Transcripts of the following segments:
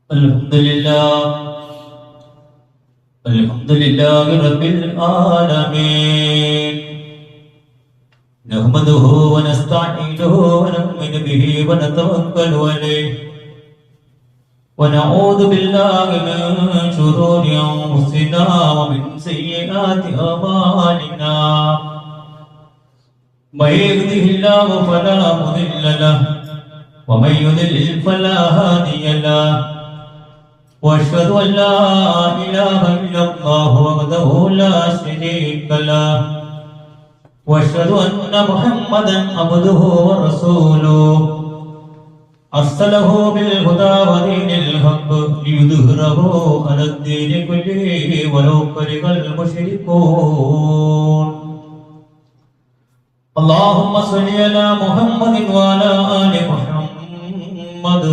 الحمد لله رب العالمين نحمده ونستعينه ونؤمن به ونتوكل عليه ونعوذ بالله من شرور أنفسنا ومن سيئات أعمالنا من يهده الله فلا مضل له ومن يضلل فلا هادي له واشهد ان لا اله الا الله وحده لا شريك له واشهد ان محمدا عبده ورسوله ارسله بالهدى ودين الحق ليظهره على الدين كله ولو كره المشركون اللهم صل على محمد وعلى ال محمد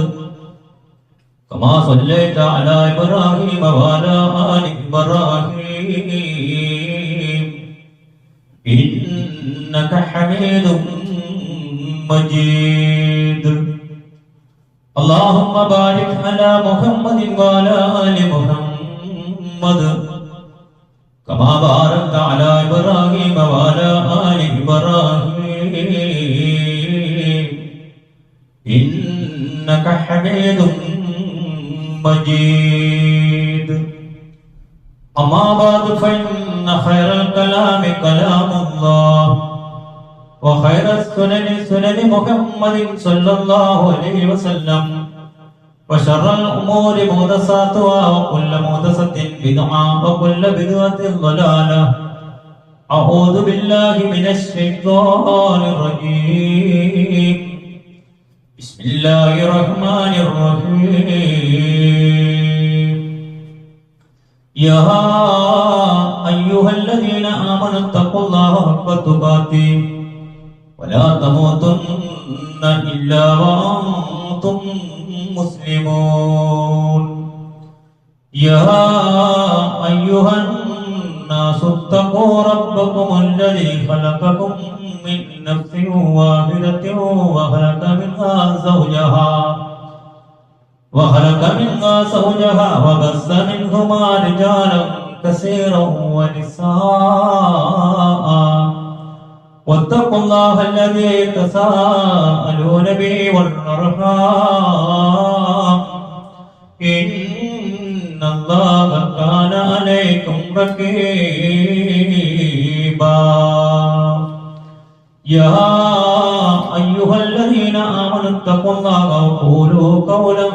كما صليت على إبراهيم وعلى آل إبراهيم إنك حميد مجيد اللهم بارك على محمد وعلى آل محمد كما باركت على إبراهيم وعلى آل إبراهيم إنك حميد مجيد أما بعد فإن خير الكلام كلام الله وخير السنن سنن محمد صلى الله عليه وسلم وشر الأمور محدثاتها وكل محدثة بدعة وكل بدعة ضلالة أعوذ بالله من الشيطان الرجيم بسم الله الرحمن الرحيم يا أيها الذين آمنوا اتقوا الله حق تقاته ولا تموتن إلا وأنتم مسلمون يا أيها الناس اتقوا ربكم الذي خلقكم من نفس واحدة وخلق منها زوجها وبث منهما رجالا كثيرا ونساء واتقوا الله الذي تساءلون به والأرحام إن الله كان عليكم رقيبا يا أيها الذين آمنوا اتقوا الله وقولوا قولا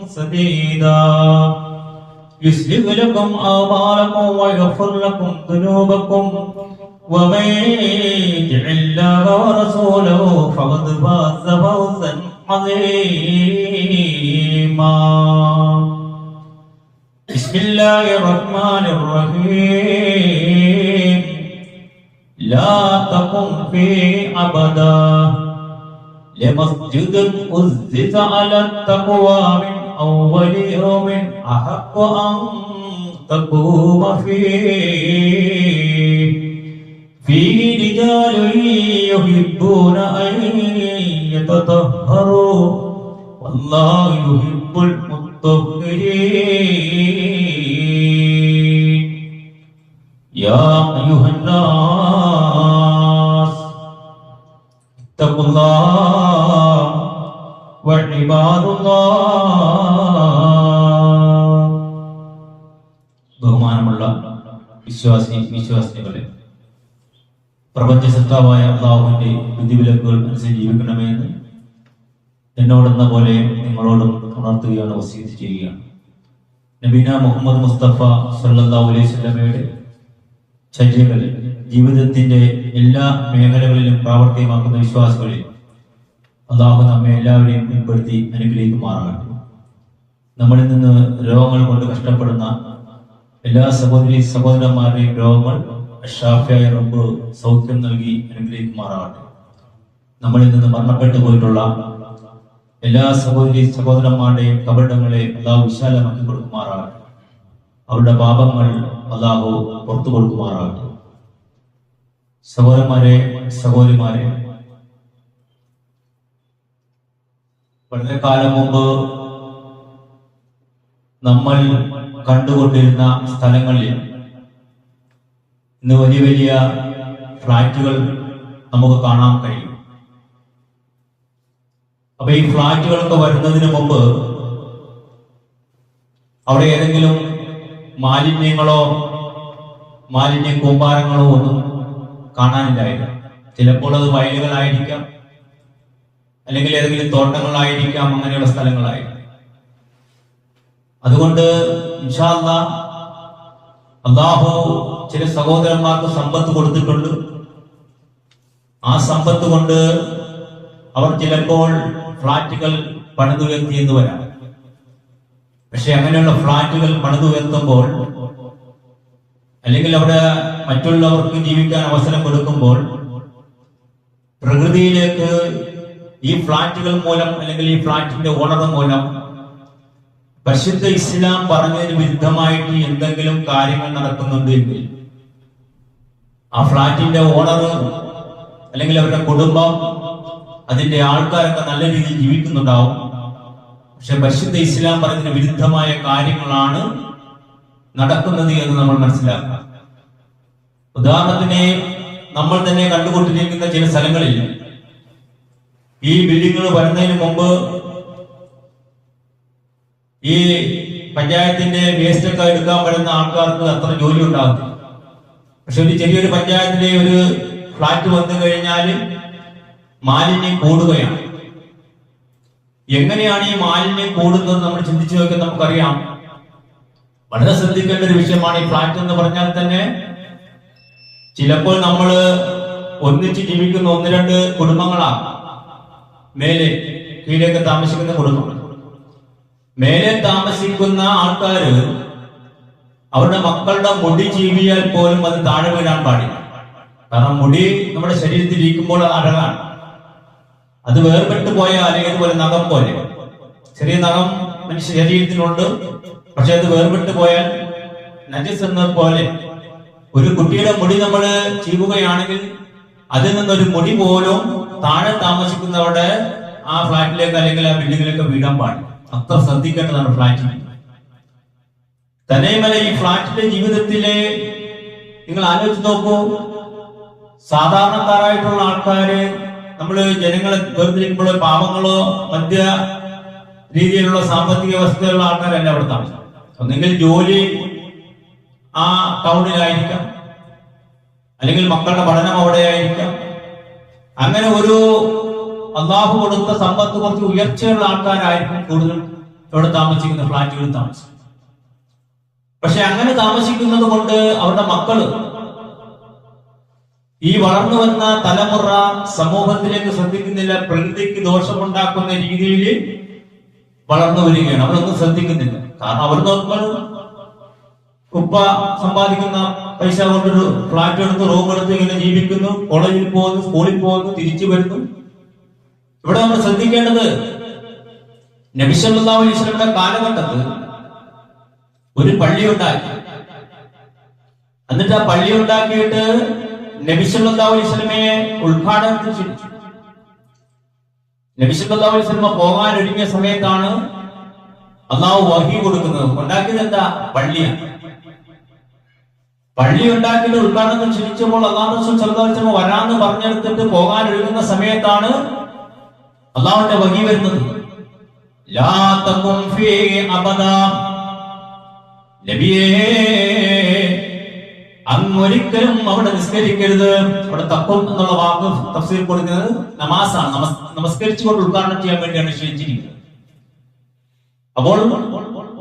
سديدا يصلح لكم أعمالكم ويغفر لكم ذنوبكم ومن يطع الله ورسوله فقد فاز فوزا عظيما بسم الله الرحمن الرحيم لا تقم فيه أبدا لمسجد أسس على التقوى من أول يوم أحق أن تقوم فيه رجال يحبون أن يتطهروا والله يحب المطهرين يا أيها الناس اتقوا الله وعباد الله ബഹുമാനമുള്ള വിശ്വാസികളെ പ്രപഞ്ചസത്താവായ അല്ലാഹുവിന്റെ വിധിവിലക്കുകൾ അനുസരിച്ച് ജീവിക്കണമെന്ന് എന്നോടെന്ന പോലെ നിങ്ങളോടും ഉണർത്തുകയാണ്, വസീയത്ത് ചെയ്യുകയാണ്. നബീന മുഹമ്മദ് മുസ്തഫ സല്ലല്ലാഹു അലൈഹി വസല്ലമയുടെ ചര്യകൾ ജീവിതത്തിന്റെ എല്ലാ മേഖലകളിലും പ്രാവർത്തികമാക്കുന്ന വിശ്വാസികളിൽ അല്ലാഹു നമ്മെ എല്ലാവരെയും ഉൾപ്പെടുത്തി അനുഗ്രഹിക്കുമാറാകട്ടെ. നമ്മളിൽ നിന്ന് രോഗങ്ങൾ കൊണ്ട് കഷ്ടപ്പെടുന്ന എല്ലാ സഹോദരന്മാരുടെയും രോഗങ്ങൾ ഷാഫിയായ റബ്ബ് സൗഖ്യം നൽകി അനുഗ്രഹിക്കുമാറാകട്ടെ. നമ്മളിൽ നിന്ന് മരണപ്പെട്ടു പോയിട്ടുള്ള എല്ലാ സഹോദരന്മാരുടെയും കബറിടങ്ങളെ അല്ലാഹു വിശാലമാക്കി കൊടുക്കുമാറാകട്ടെ. അവരുടെ പാപങ്ങൾ അല്ലാഹു പുറത്തു കൊടുക്കുമാറാകട്ടെ. സഹോദരന്മാരെ, സഹോദരിമാരെ, വളരെ കാലം മുമ്പ് നമ്മൾ കണ്ടുകൊണ്ടിരുന്ന സ്ഥലങ്ങളിൽ ഇന്ന് വലിയ വലിയ ഫ്ലാറ്റുകൾ നമുക്ക് കാണാൻ കഴിയും. അപ്പൊ ഈ ഫ്ലാറ്റുകളൊക്കെ വരുന്നതിന് മുമ്പ് അവിടെ ഏതെങ്കിലും മാലിന്യങ്ങളോ മാലിന്യ കൂമ്പാരങ്ങളോ ഒന്നും കാണാനില്ലായിരുന്നു. ചിലപ്പോൾ അത് വയലുകളായിരിക്കാം, അല്ലെങ്കിൽ ഏതെങ്കിലും തോട്ടങ്ങളായിരിക്കാം, അങ്ങനെയുള്ള സ്ഥലങ്ങളായിരിക്കാം. അതുകൊണ്ട് ഇൻഷാ അല്ലാഹ് അല്ലാഹു ചില സഹോദരന്മാർക്ക് സമ്പത്ത് കൊടുത്തിട്ടുണ്ട്. ആ സമ്പത്ത് കൊണ്ട് അവർ ചിലപ്പോൾ ഫ്ലാറ്റുകൾ പണിതുയർത്തി എന്ന് വരാം. പക്ഷെ അങ്ങനെയുള്ള ഫ്ലാറ്റുകൾ പണിതുയർത്തുമ്പോൾ, അല്ലെങ്കിൽ അവിടെ മറ്റുള്ളവർക്ക് ജീവിക്കാൻ അവസരം കൊടുക്കുമ്പോൾ, പ്രകൃതിയിലേക്ക് ഈ ഫ്ലാറ്റുകൾ മൂലം അല്ലെങ്കിൽ ഈ ഫ്ലാറ്റിന്റെ ഓണർ മൂലം പരിശുദ്ധ ഇസ്ലാം പറഞ്ഞതിന് വിരുദ്ധമായിട്ട് എന്തെങ്കിലും കാര്യങ്ങൾ നടക്കുന്നുണ്ടെങ്കിൽ ആ ഫ്ലാറ്റിന്റെ ഓണർ അല്ലെങ്കിൽ അവരുടെ കുടുംബം, അതിന്റെ ആൾക്കാരൊക്കെ നല്ല രീതിയിൽ ജീവിക്കുന്നുണ്ടാവും. പക്ഷെ പരിശുദ്ധ ഇസ്ലാം പറഞ്ഞതിന് വിരുദ്ധമായ കാര്യങ്ങളാണ് നടക്കുന്നത് എന്ന് നമ്മൾ മനസ്സിലാക്കുക. ഉദാഹരണത്തിന് നമ്മൾ തന്നെ കണ്ടുകൊണ്ടിരിക്കുന്ന ചില സ്ഥലങ്ങളിൽ ഈ ബിൽഡിങ്ങുകൾ വരുന്നതിന് മുമ്പ് ഈ പഞ്ചായത്തിന്റെ വേസ്റ്റ് ഒക്കെ എടുക്കാൻ വരുന്ന ആൾക്കാർക്ക് അത്ര ജോലി ഉണ്ടാകും. പക്ഷെ ഒരു ചെറിയൊരു പഞ്ചായത്തിലെ ഒരു ഫ്ലാറ്റ് വന്നു കഴിഞ്ഞാൽ മാലിന്യം കൂടുകയാണ്. എങ്ങനെയാണ് ഈ മാലിന്യം കൂടുന്നത് നമ്മൾ ചിന്തിച്ചു നോക്കിയാൽ നമുക്കറിയാം. വളരെ ശ്രദ്ധിക്കേണ്ട ഒരു വിഷയമാണ്. ഈ ഫ്ലാറ്റ് എന്ന് പറഞ്ഞാൽ തന്നെ ചിലപ്പോൾ നമ്മൾ ഒന്നിച്ച് ജീവിക്കുന്ന 1-2 കുടുംബങ്ങളാണ്. മേലെ കീഴേക്ക് താമസിക്കുന്ന കുടുംബങ്ങൾ, മേലെ താമസിക്കുന്ന ആൾക്കാര് അവരുടെ മക്കളുടെ മുടി ചീവിയാൽ പോലും അത് താഴെ വീഴാൻ പാടില്ല. കാരണം മുടി നമ്മുടെ ശരീരത്തിൽ ഇരിക്കുമ്പോൾ അത് അഴകാണ്. അത് വേർപെട്ട് പോയാൽ ഏതുപോലെ നഖം പോലെ, ചെറിയ നഖം മനുഷ്യ ശരീരത്തിനുണ്ട്, പക്ഷെ അത് വേർപെട്ട് പോയാൽ നജസ് എന്ന പോലെ ഒരു കുട്ടിയുടെ മുടി നമ്മൾ ചീവുകയാണെങ്കിൽ അതിൽ നിന്നൊരു മുടി പോലും താഴെ താമസിക്കുന്നവരുടെ ആ ഫ്ലാറ്റിലേക്ക് അല്ലെങ്കിൽ ആ ബിൽഡിങ്ങിലേക്ക് വീഴാൻ പാടില്ല. അത്ര ശ്രദ്ധിക്കേണ്ടതാണ് ഫ്ലാറ്റിൽ. തന്നെയുമല്ല, ഈ ഫ്ലാറ്റിന്റെ ജീവിതത്തിലെ നിങ്ങൾ ആലോചിച്ച് നോക്കൂ. സാധാരണക്കാരായിട്ടുള്ള ആൾക്കാര്, നമ്മള് ജനങ്ങളെ വേർതിരിക്കുമ്പോൾ പാവങ്ങളോ മധ്യ രീതിയിലുള്ള സാമ്പത്തിക വ്യവസ്ഥയുള്ള ആൾക്കാരല്ല അവിടെ താമസം. ഒന്നെങ്കിൽ ജോലി ആ ടൗണിലായിരിക്കാം, അല്ലെങ്കിൽ മക്കളുടെ പഠനം അവിടെ ആയിരിക്കാം. അങ്ങനെ ഒരു അള്ളാഹു കൊടുത്ത സമ്പത്ത് കുറച്ച് ഉയർച്ചയുള്ള ആൾക്കാരായിരിക്കും കൂടുതൽ ഇവിടെ താമസിക്കുന്ന ഫ്ലാറ്റുകളിൽ താമസിക്കും. പക്ഷെ അങ്ങനെ താമസിക്കുന്നത് കൊണ്ട് അവരുടെ മക്കള്, ഈ വളർന്നു വന്ന തലമുറ സമൂഹത്തിലേക്ക് ശ്രദ്ധിക്കുന്നില്ല. പ്രകൃതിക്ക് ദോഷമുണ്ടാക്കുന്ന രീതിയിൽ വളർന്നു വരികയാണ്. അവരൊന്നും ശ്രദ്ധിക്കുന്നില്ല. കാരണം അവർ നോക്കുമ്പോൾ ഉപ്പ സമ്പാദിക്കുന്ന പൈസ കൊണ്ടൊരു ഫ്ലാറ്റ് എടുത്ത് റൂം എടുത്ത് ഇങ്ങനെ ജീവിക്കുന്നു, കോളേജിൽ പോകുന്നു, സ്കൂളിൽ പോകുന്നു, തിരിച്ചു വരുന്നു. ഇവിടെ നമ്മൾ ശ്രദ്ധിക്കേണ്ടത്, നബി സല്ലല്ലാഹു അലൈഹി വസല്ലമയുടെ കാലഘട്ടത്തിൽ ഒരു പള്ളി ഉണ്ടാക്കി. എന്നിട്ട് ആ പള്ളി ഉണ്ടാക്കിയിട്ട് നബി സല്ലല്ലാഹു അലൈഹി വസല്ലമയെ ഉദ്ഘാടനത്തിന് ക്ഷണിച്ചു. നബി സല്ലല്ലാഹു അലൈഹി വസല്ലമ പോകാൻ ഒരുങ്ങിയ സമയത്താണ് അല്ലാഹു വഹി കൊടുക്കുന്നത്. ഉണ്ടാക്കിയത് എന്താ? പള്ളിയാണ്. പള്ളി ഉണ്ടാക്കിയിട്ട് ഉദ്ഘാടനത്തിന് ക്ഷണിച്ചപ്പോൾ അല്ലാഹു റസൂൽ സല്ലല്ലാഹു അലൈഹി വസല്ലമ വരാന്ന് പറഞ്ഞെടുത്തിട്ട് പോകാൻ ഒരുങ്ങുന്ന സമയത്താണ് അല്ലാഹുവിന്റെ വഹി വരുന്നത്. ലാ തഖും ഫീ അബദാ, നബിയേ അങ്ങൊരിക്കലും അവിടെ നിസ്കരിക്കരുത്. അവിടെ തഖ്വം എന്നുള്ള വാക്ക് തഫ്സീർ കൊടുക്കുന്നത് നമാസാണ്. നമസ്കരിച്ചുകൊണ്ട് ഉദ്ഘാടനം ചെയ്യാൻ വേണ്ടിയാണ് ക്ഷണിച്ചിരിക്കുന്നത്. അപ്പോൾ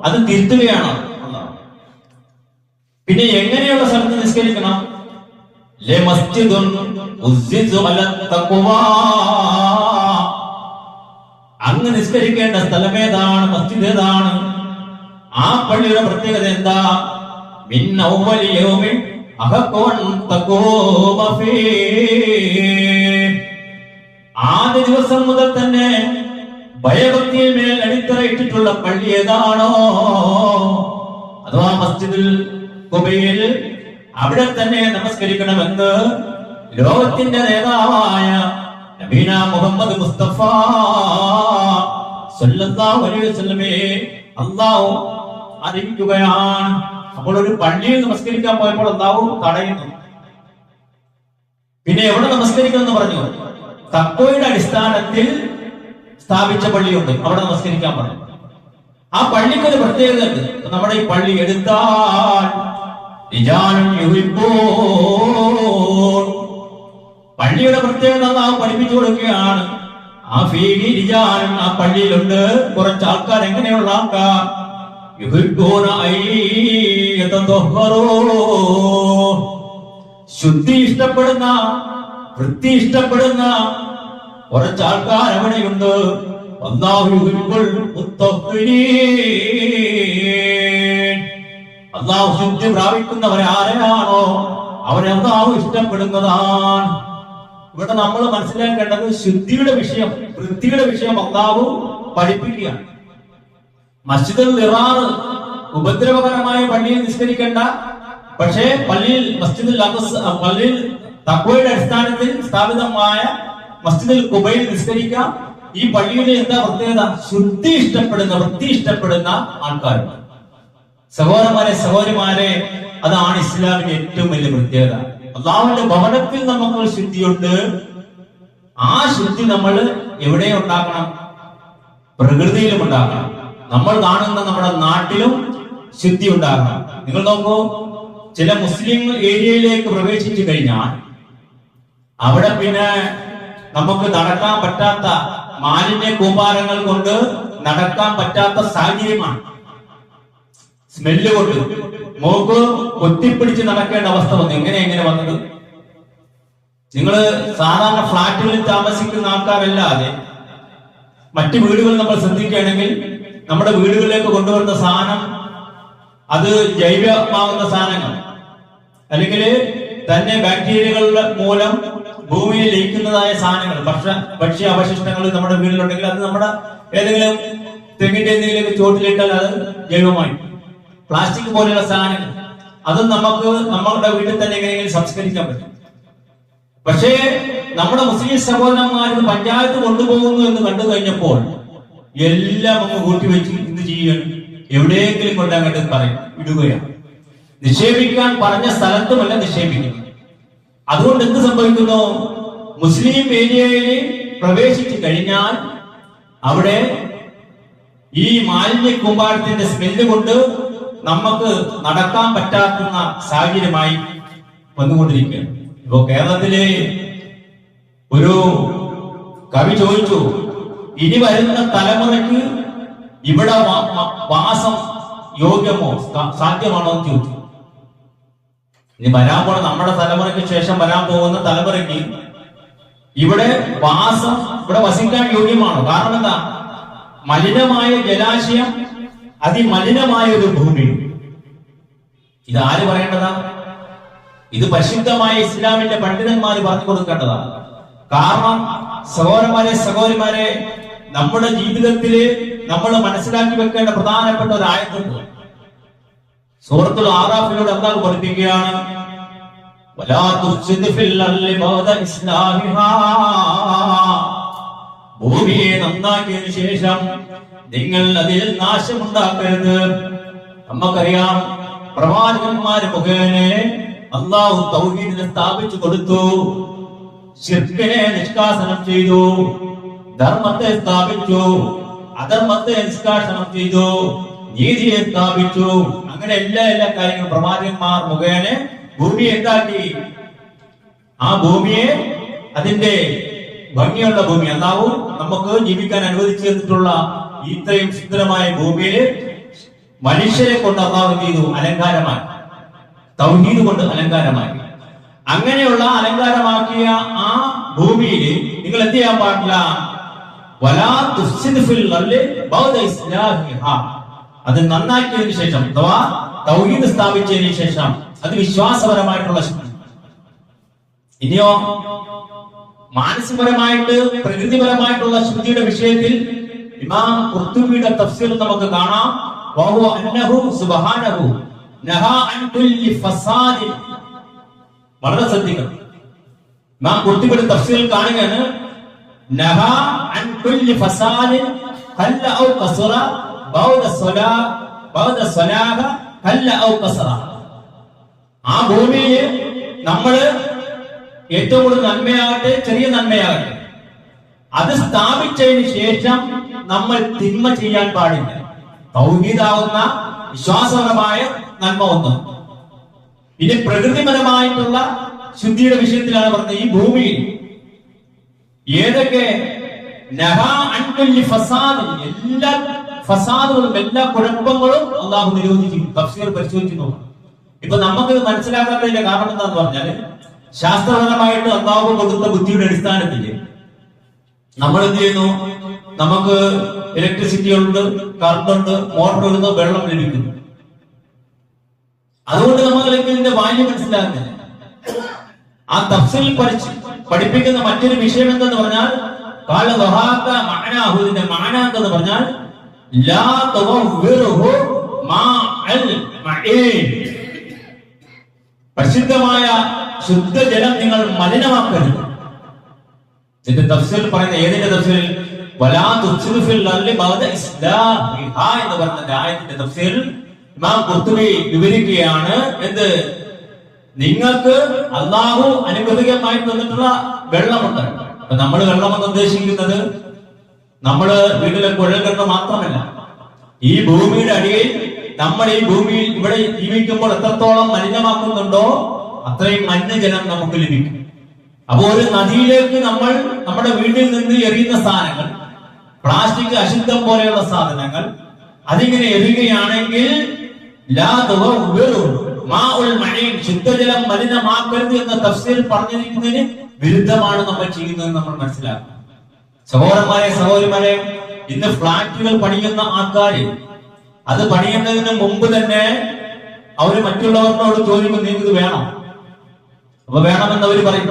അത് തിരുത്തുകയാണ്. പിന്നെ എങ്ങനെയുള്ള സ്ഥലത്ത് നിസ്കരിക്കണം? ലേ മസ്ജിദുൻ ഉസ്സിസു അല തഖ്വാ, അങ്ങ് നിസ്കരിക്കേണ്ട സ്ഥലം ഏതാണ്? മസ്ജിദ് ഏതാണ്? ആ പള്ളിയുടെ പ്രത്യേകത എന്താ? മിൻ അവ്വലി യൗമിൻ അഹഖൻ തഖൂമ ഫീ, ആദ്യ ദിവസം മുതൽ തന്നെ ഭയഭക്തിയിൽ മേൽ അടിത്തറയിട്ടിട്ടുള്ള പള്ളി ഏതാണോ, അഥവാ മസ്ജിദുൽ ഖുബയിൽ, അവിടെ തന്നെ നമസ്കരിക്കണമെന്ന് ലോകത്തിന്റെ നേതാവായ നബീന മുഹമ്മദ് മുസ്തഫ സല്ലല്ലാഹു അലൈഹി വസല്ലമയെ അല്ലാഹു അറിയിക്കുകയാണ്. അപ്പോൾ ഒരു പള്ളിയിൽ നമസ്കരിക്കാൻ പോയപ്പോൾ അല്ലാഹു തടയുന്നു. പിന്നെ എവിടെ നമസ്കരിക്കണമെന്ന് പറഞ്ഞു? തഖ്വയുടെ അടിസ്ഥാനത്തിൽ സ്ഥാപിച്ച പള്ളിയുണ്ട്, അവിടെ നമസ്കരിക്കാൻ പറഞ്ഞു. ആ പള്ളിക്കൊരു പ്രത്യേകത ഉണ്ട്. നമ്മുടെ ഈ പള്ളി എടുത്താൽ പള്ളിയുടെ പ്രത്യേകത അല്ലാഹു പഠിപ്പിച്ചു കൊടുക്കുകയാണ്. ആ ഫീഹി റിജാലും, ആ പള്ളിയിലുണ്ട് കുറച്ച് ആൾക്കാർ. എങ്ങനെയുള്ള ആൾക്കാർ? ശുദ്ധി ഇഷ്ടപ്പെടുന്ന, വൃത്തി ഇഷ്ടപ്പെടുന്ന കുറച്ച് ആൾക്കാർ അവിടെയുണ്ട്. അല്ലാഹു ശുദ്ധി പ്രാപിക്കുന്നവരെ ആരെയാണോ അവരെ അല്ലാഹു ഇഷ്ടപ്പെടുന്നതാണ്. ഇവിടെ നമ്മൾ മനസ്സിലാക്കേണ്ടത് ശുദ്ധിയുടെ വിഷയം, വൃത്തിയുടെ വിഷയം അല്ലാഹു പഠിപ്പിക്കുകയാണ്. മസ്ജിദുൽ ദിറാർ ഉപദ്രവകരമായ പള്ളിയിൽ നിസ്കരിക്കേണ്ട, പക്ഷേ പള്ളിയിൽ മസ്ജിദുൽ അഖ്സ, പള്ളിയിൽ തഖ്വയുടെ അടിസ്ഥാനത്തിൽ സ്ഥാപിതമായ മസ്ജിദുൽ ഖുബയിൽ നിസ്കരിക്കാം. ഈ പള്ളിയുടെ എന്താ പ്രത്യേകത? ശുദ്ധി ഇഷ്ടപ്പെടുന്ന, വൃത്തി ഇഷ്ടപ്പെടുന്ന ആൾക്കാരുണ്ട്. സഹോദരന്മാരെ, സഹോദരിമാരെ, അതാണ് ഇസ്ലാമിന്റെ ഏറ്റവും വലിയ പ്രത്യേകത. അല്ലാഹുവിന്റെ ഭവനത്തിൽ നമുക്ക് ശുദ്ധിയുണ്ട്. ആ ശുദ്ധി നമ്മൾ എവിടെ ഉണ്ടാക്കണം? പ്രകൃതിയിലും ഉണ്ടാക്കണം. നമ്മൾ കാണുന്ന നമ്മുടെ നാട്ടിലും ശുദ്ധി ഉണ്ടാക്കണം. നിങ്ങൾ നോക്കൂ, ചില മുസ്ലിം ഏരിയയിലേക്ക് പ്രവേശിച്ചു കഴിഞ്ഞാൽ അവിടെ പിന്നെ നമുക്ക് നടക്കാൻ പറ്റാത്ത, മാലിന്യ കൂമ്പാരങ്ങൾ കൊണ്ട് നടക്കാൻ പറ്റാത്ത സാഹചര്യമാണ്. സ്മെല്ല് കൊണ്ട് മൂക്ക് കൊത്തിപ്പിടിച്ച് നടക്കേണ്ട അവസ്ഥ വന്നു. എങ്ങനെ വന്നത്? നിങ്ങള് സാധാരണ ഫ്ലാറ്റുകളിൽ താമസിക്കുന്ന ആൾക്കാരല്ലാതെ മറ്റു വീടുകൾ നമ്മൾ ശ്രദ്ധിക്കുകയാണെങ്കിൽ നമ്മുടെ വീടുകളിലേക്ക് കൊണ്ടുവരുന്ന സാധനം അത് ജൈവമാകുന്ന സാധനങ്ങൾ, അല്ലെങ്കിൽ തന്നെ ബാക്ടീരിയകളുടെ മൂലം ഭൂമിയിൽ ലയിക്കുന്നതായ സാധനങ്ങൾ, ഭക്ഷ്യ അവശിഷ്ടങ്ങൾ നമ്മുടെ വീട്ടിലുണ്ടെങ്കിൽ അത് നമ്മുടെ ഏതെങ്കിലും തെങ്ങിന്റെ എന്തെങ്കിലും ചോട്ടിലിട്ടാൽ അത് ജൈവമായി. പ്ലാസ്റ്റിക് പോലെയുള്ള സാധനങ്ങൾ അത് നമുക്ക് നമ്മുടെ വീട്ടിൽ തന്നെ എങ്ങനെയെങ്കിലും സംസ്കരിക്കാൻ പറ്റും. പക്ഷേ നമ്മുടെ മുസ്ലിം സഹോദരന്മാർ പഞ്ചായത്ത് കൊണ്ടുപോകുന്നു എന്ന് കണ്ടു കഴിഞ്ഞപ്പോൾ എല്ലാം അങ്ങ് കൂട്ടിവെച്ച് എന്ത് ചെയ്യണം? എവിടെയെങ്കിലും കൊണ്ടങ്ങോട്ട് പറയും, ഇടുകയാണ്. നിക്ഷേപിക്കാൻ പറഞ്ഞ സ്ഥലത്തുമല്ല നിക്ഷേപിക്കണം. അതുകൊണ്ട് എന്ത് സംഭവിക്കുന്നു? മുസ്ലിം ഏരിയയിൽ പ്രവേശിച്ചു കഴിഞ്ഞാൽ അവിടെ ഈ മാലിന്യ കൂമ്പാരത്തിന്റെ സ്മെല്ല് കൊണ്ട് നമുക്ക് നടക്കാൻ പറ്റാത്ത സാഹചര്യമായി വന്നുകൊണ്ടിരിക്കുകയാണ്. ഇപ്പോ കേരളത്തിലെ ഒരു കവി ചോദിച്ചു, ഇനി വരുന്ന തലമുറയ്ക്ക് ഇവിടെ വാസം യോഗ്യമോ സാധ്യമാണോ എന്ന് ചോദിച്ചു. ഇനി വരാൻ പോണ നമ്മുടെ തലമുറയ്ക്ക് ശേഷം വരാൻ പോകുന്ന തലമുറയ്ക്ക് ഇവിടെ വസിക്കാൻ യോഗ്യമാണോ? കാരണം എന്താ? മലിനമായ ജലാശയം, അതിമലിനമായ ഒരു ഭൂമി. ഇത് ആര് പറയേണ്ടതാ? ഇത് പരിശുദ്ധമായ ഇസ്ലാമിന്റെ പണ്ഡിതന്മാർ പറഞ്ഞു കൊടുക്കേണ്ടതാണ്. കാരണം സഹോദരന്മാരെ, സഹോദരിമാരെ, നമ്മുടെ ജീവിതത്തില് നമ്മൾ മനസ്സിലാക്കി വെക്കേണ്ട പ്രധാനപ്പെട്ട ഒരു ആയത്തുണ്ട്. സൂറത്തുൽ ആറാഫിലൂടെ അല്ലാഹു പഠിപ്പിക്കുകയാണ്, വലാ തുഫ്സിദ് ഫിൽ അർളി ബഅദ ഇസ്ലാഹിഹാ. ഭൂമിയെ നന്നാക്കിയതിനു ശേഷം നിങ്ങൾ അതിൽ നാശമുണ്ടാക്കരുത്. നമുക്കറിയാം, പ്രവാചകന്മാര് മുഖേന അല്ലാഹു തൗഹീദിനെ സ്ഥാപിച്ചു കൊടുത്തു, ശിർക്കിനെ നിഷ്കാസനം ചെയ്തു, ധർമ്മത്തെ സ്ഥാപിച്ചു, അധർമ്മത്തെ നിഷ്കാസനം ചെയ്തു, നീതിയെ സ്ഥാപിച്ചു. അങ്ങനെ എല്ലാ കാര്യങ്ങളും പ്രവാചകന്മാർ മുഖേന ഭൂമിയെ ഉണ്ടാക്കി. ആ ഭൂമിയെ, അതിന്റെ ഭംഗിയുള്ള ഭൂമി, അല്ലാഹു നമുക്ക് ജീവിക്കാൻ അനുവദിച്ചു തന്നിട്ടുള്ള ഇത്രയും സുന്ദരമായ ഭൂമിയിൽ മനുഷ്യരെ കൊണ്ട് അല്ലാഹു ചെയ്തു അലങ്കാരമാക്കി, തൗഹീദ് കൊണ്ട് അലങ്കാരമാക്കി. അങ്ങനെയുള്ള അലങ്കാരമാക്കിയ ആ ഭൂമിയിൽ നിങ്ങൾ എന്ത് ചെയ്യാൻ പാടില്ല? വലാ തുഫ്സിദ് ഫിൽ അർളി ബഅദ ഇസ്ലാഹിഹാ. അത് നന്നാക്കിയതിനു ശേഷം, അഥവാ തൗഹീദ് സ്ഥാപിച്ചതിന് ശേഷം, അത് വിശ്വാസപരമായിട്ടുള്ള ശുദ്ധി. ഇനിയോ മാനസികപരമായിട്ട്, പ്രകൃതിപരമായിട്ടുള്ള ശുദ്ധിയുടെ വിഷയത്തിൽ ഇമാം ഖുർത്തുബിയുടെ തഫ്സീർ നമുക്ക് കാണാം. വഹുവ അന്നഹു സുബ്ഹാനഹു നഹാ അൻ കുല്ലി ഫസാദ്. വളരെ ശ്രദ്ധിക്കണം. ഇമാം ഖുർത്തുബിയുടെ തഫ്സീർ കാണുകയാണ്, നഹാ അൻ കുല്ലി ഫസാദ് ഖല്ല ഔ ഖസറ ബഅദ സ്വലാ ആ ഭൂമിയിൽ നമ്മള് ഏറ്റവും കൂടുതൽ നന്മയാകട്ടെ, ചെറിയ നന്മയാകട്ടെ, അത് സ്ഥാപിച്ചതിന് ശേഷം നമ്മൾ തിന്മ ചെയ്യാൻ പാടില്ല. തൗഹീദാവുന്ന വിശ്വാസപരമായ നന്മ ഒന്ന്. ഇനി പ്രകൃതിപരമായിട്ടുള്ള ശുദ്ധിയുടെ വിഷയത്തിലാണ് പറഞ്ഞത്. ഈ ഭൂമിയിൽ ഏതൊക്കെ എല്ലാ ഫസാദുകളും എല്ലാ കുഴപ്പങ്ങളും അള്ളാഹു നിരോധിച്ചു. തഫ്സീർ പരിശോധിച്ചു നോക്കണം. ഇപ്പൊ നമുക്ക് മനസ്സിലാക്കാത്തതിന്റെ കാരണം എന്താന്ന് പറഞ്ഞാല്, ശാസ്ത്രപരമായിട്ട് അള്ളാഹു കൊടുത്ത ബുദ്ധിയുടെ അടിസ്ഥാനത്തിൽ നമ്മൾ എന്ത് ചെയ്യുന്നു? നമുക്ക് ഇലക്ട്രിസിറ്റി ഉണ്ട്, കറണ്ട് ഉണ്ട്, മോട്ടർ ഇടുന്നു, വെള്ളം ലഭിക്കുന്നു. അതുകൊണ്ട് നമ്മൾ ഇതിന്റെ വാല്യം മനസ്സിലാക്കുന്നില്ല. ആ തഫ്സീൽ പഠിപ്പിക്കുന്ന മറ്റൊരു വിഷയം എന്തെന്ന് പറഞ്ഞാൽ, ഇതിന്റെ മാന എന്തെന്ന് പറഞ്ഞാൽ പ്രസിദ്ധമായ ശുദ്ധജലം നിങ്ങൾ മലിനമാക്കരുത്. ഇതിന്റെ തഫ്സീൽ പറയുന്ന ഏതിന്റെ തഫ്സീൽ? എന്ന് പറഞ്ഞ ആയത്തിന്റെ തഫ്സീൽ ഇമാം ഖുർത്തുബി വിവരിക്കുകയാണ്. എന്ത്? നിങ്ങൾക്ക് അള്ളാഹു അനുഗ്രഹികമായി തന്നിട്ടുള്ള വെള്ളമുണ്ട്. അപ്പൊ നമ്മൾ വെള്ളമെന്ന് ഉദ്ദേശിക്കുന്നത് നമ്മള് വീട്ടിലെ കുഴൽക്കിണർ മാത്രമല്ല. ഈ ഭൂമിയുടെ അടിയിൽ നമ്മൾ ഈ ഭൂമിയിൽ ഇവിടെ ജീവിക്കുമ്പോൾ എത്രത്തോളം മലിനമാക്കുന്നുണ്ടോ അത്രയും മലിനജലം നമുക്ക് ലഭിക്കും. അപ്പൊ ഒരു നദിയിലേക്ക് നമ്മൾ നമ്മുടെ വീട്ടിൽ നിന്ന് എറിയുന്ന സാധനങ്ങൾ, പ്ലാസ്റ്റിക്, അശുദ്ധം പോലെയുള്ള സാധനങ്ങൾ, അതിങ്ങനെ എറിയുകയാണെങ്കിൽ ശുദ്ധജലം മലിനമാക്കരുത് എന്ന തഫ്സീർ പറഞ്ഞിരിക്കുന്നതിന് വിരുദ്ധമാണ് നമ്മൾ ചെയ്യുന്നത് നമ്മൾ മനസ്സിലാക്കണം. സഹോദരന്മാരെ, സഹോദരിമാരെ, ഇന്ന് ഫ്ലാറ്റുകൾ പണിയുന്ന ആൾക്കാര് അത് പണിയുന്നതിന് മുമ്പ് തന്നെ അവര് മറ്റുള്ളവരോട് ചോദിക്കും, നിങ്ങൾക്ക് ഇത് വേണം? അപ്പൊ വേണമെന്ന് അവര് പറയും.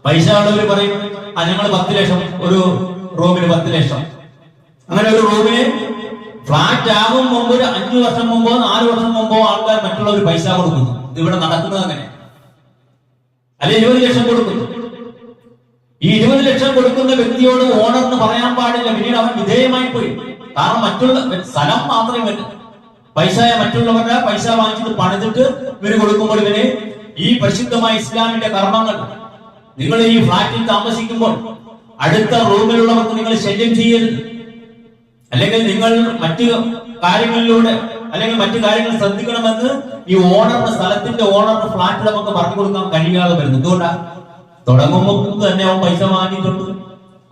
പൈസ ഉള്ളവര് പറയും, ഞങ്ങൾ 10 ലക്ഷം, ഒരു റൂമിന് 10 ലക്ഷം. അങ്ങനെ ഒരു റൂമിന് ഫ്ലാറ്റ് ആകും മുമ്പ് ഒരു 5 വർഷം മുമ്പോ 4 വർഷം മുമ്പോ ആൾക്കാർ മറ്റുള്ളവർ പൈസ കൊടുക്കുന്നു. ഇത് ഇവിടെ നടക്കുന്നത് അങ്ങനെ. അല്ലെ 20 ലക്ഷം കൊടുക്കുന്നു. ഈ 20 ലക്ഷം കൊടുക്കുന്ന വ്യക്തിയോട് ഓണർന്ന് പറയാൻ പാടില്ല. പിന്നീട് അവൻ വിധേയമായി പോയി. കാരണം മറ്റുള്ള സ്ഥലം മാത്രമേ പറ്റും. മറ്റുള്ളവരുടെ പൈസ വാങ്ങിച്ചിട്ട് പണിതിട്ട് ഇവര് കൊടുക്കുമ്പോൾ ഇവര് ഈ പരിശുദ്ധമായ ഇസ്ലാമിന്റെ കർമ്മങ്ങൾ, നിങ്ങൾ ഈ ഫ്ലാറ്റിൽ താമസിക്കുമ്പോൾ അടുത്ത റൂമിലുള്ളവർക്ക് നിങ്ങൾ ശല്യം ചെയ്യരുത്. അല്ലെങ്കിൽ നിങ്ങൾ മറ്റു കാര്യങ്ങളിലൂടെ അല്ലെങ്കിൽ മറ്റു കാര്യങ്ങൾ ശ്രദ്ധിക്കണമെന്ന് ഈ ഓണറിന്റെ സ്ഥലത്തിന്റെ ഓണറിന്റെ ഫ്ലാറ്റിൽ നമുക്ക് പറഞ്ഞു കൊടുക്കാൻ കഴിയാതെ വരുന്നു. എന്തുകൊണ്ടാണ്? തുടങ്ങുമ്പോൾ തന്നെ അവൻ പൈസ വാങ്ങിയിട്ടുണ്ട്.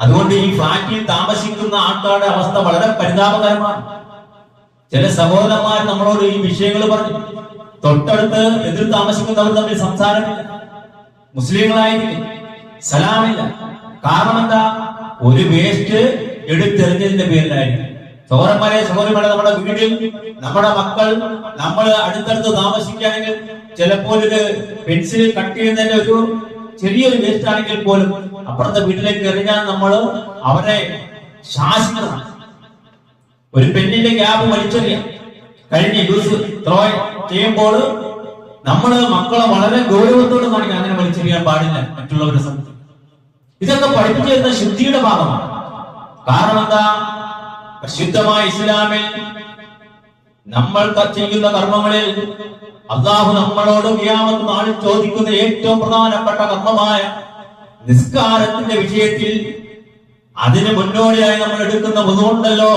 അതുകൊണ്ട് ഈ ഫ്ലാറ്റിൽ താമസിക്കുന്ന ആൾക്കാരുടെ അവസ്ഥ വളരെ പരിതാപകരമാണ്. ചില സഹോദരന്മാർ നമ്മളോട് ഈ വിഷയങ്ങൾ പറഞ്ഞു. തൊട്ടടുത്ത് എതിർ താമസിക്കുന്നവർ തമ്മിൽ സംസാരമില്ല, മുസ്ലിങ്ങളായിരിക്കും, സലാമില്ല. കാരണം എന്താ? ഒരു വേസ്റ്റ് എടുത്തെറിഞ്ഞതിന്റെ പേരിലായിരിക്കും. സഹോദരന്മാരെ, സഹോദരിമാരെ, നമ്മുടെ വീട്ടിൽ നമ്മുടെ മക്കൾ നമ്മൾ അടുത്തടുത്ത് താമസിക്കുകയാണെങ്കിൽ ചിലപ്പോൾ ഒരു പെൻസിൽ കട്ട് ചെയ്യുന്നതിന്റെ ഒരു ചെറിയൊരു വേസ്റ്റ് ആണെങ്കിൽ പോലും അപ്പുറത്തെ വീട്ടിലേക്ക് എറിഞ്ഞാൽ നമ്മൾ അവരെ ശാസിക്കണം. ഒരു പെന്നിന്റെ ഗ്യാപ്പ് വലിച്ചെറിയാം. കഴിഞ്ഞ് യൂസ് ത്രോ ചെയ്യുമ്പോൾ നമ്മള് മക്കളെ വളരെ ഗൗരവത്തോട് കാണിക്കണം. അങ്ങനെ വലിച്ചെറിയാൻ പാടില്ല മറ്റുള്ളവരുടെ സ്ഥലത്ത്. ഇതൊക്കെ പഠിപ്പിച്ചു തരുന്ന ശുദ്ധിയുടെ ഭാഗമാണ്. കാരണം എന്താ? ശുദ്ധമായ ഇസ്ലാമിൽ നമ്മൾ ചെയ്യുന്ന കർമ്മങ്ങളിൽ അല്ലാഹു നമ്മളോട് ഖിയാമത്ത് നാളിൽ ചോദിക്കുന്ന ഏറ്റവും പ്രധാനപ്പെട്ട കർമ്മമായ നിസ്കാരത്തിന്റെ വിഷയത്തിൽ അതിന് മുന്നോടിയായി നമ്മൾ എടുക്കുന്ന വുദു ഉണ്ടല്ലോ,